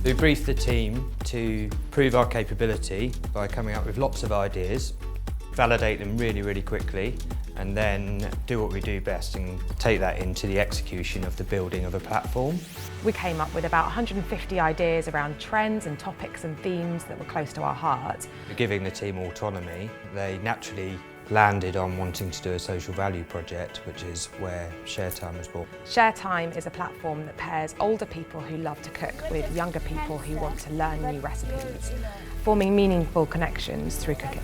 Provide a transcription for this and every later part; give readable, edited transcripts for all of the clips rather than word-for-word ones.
We briefed the team to prove our capability by coming up with lots of ideas, validate them really quickly, and then do what we do best and take that into the execution of the building of a platform. We came up with about 150 ideas around trends and topics and themes that were close to our heart. Giving the team autonomy, they naturally landed on wanting to do a social value project, which is where ShareThyme was born. ShareThyme is a platform that pairs older people who love to cook with younger people who want to learn new recipes, forming meaningful connections through cooking.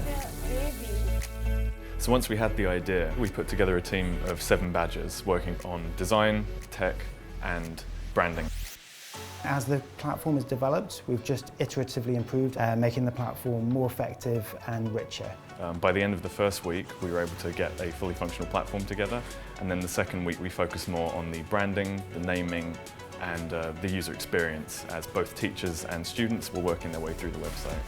So once we had the idea, we put together a team of 7 badgers working on design, tech and branding. As the platform has developed, we've just iteratively improved, making the platform more effective and richer. By the end of the first week, we were able to get a fully functional platform together, and then the second week we focused more on the branding, the naming and the user experience, as both teachers and students were working their way through the website.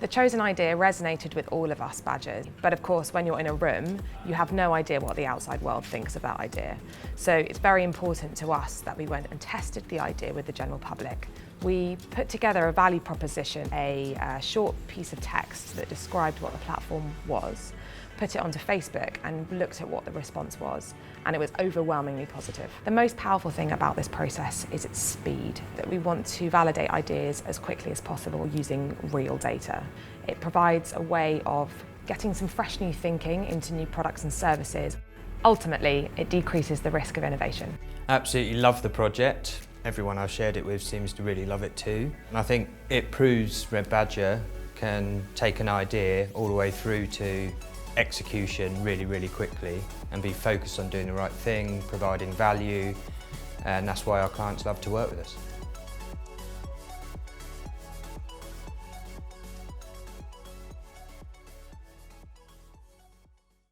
The chosen idea resonated with all of us badgers, but of course when you're in a room, you have no idea what the outside world thinks of that idea. So it's very important to us that we went and tested the idea with the general public. We put together a value proposition, a short piece of text that described what the platform was, put it onto Facebook and looked at what the response was, and it was overwhelmingly positive. The most powerful thing about this process is its speed, that we want to validate ideas as quickly as possible using real data. It provides a way of getting some fresh new thinking into new products and services. Ultimately, it decreases the risk of innovation. Absolutely love the project. Everyone I've shared it with seems to really love it too. And I think it proves Red Badger can take an idea all the way through to execution really quickly and be focused on doing the right thing, providing value, and that's why our clients love to work with us.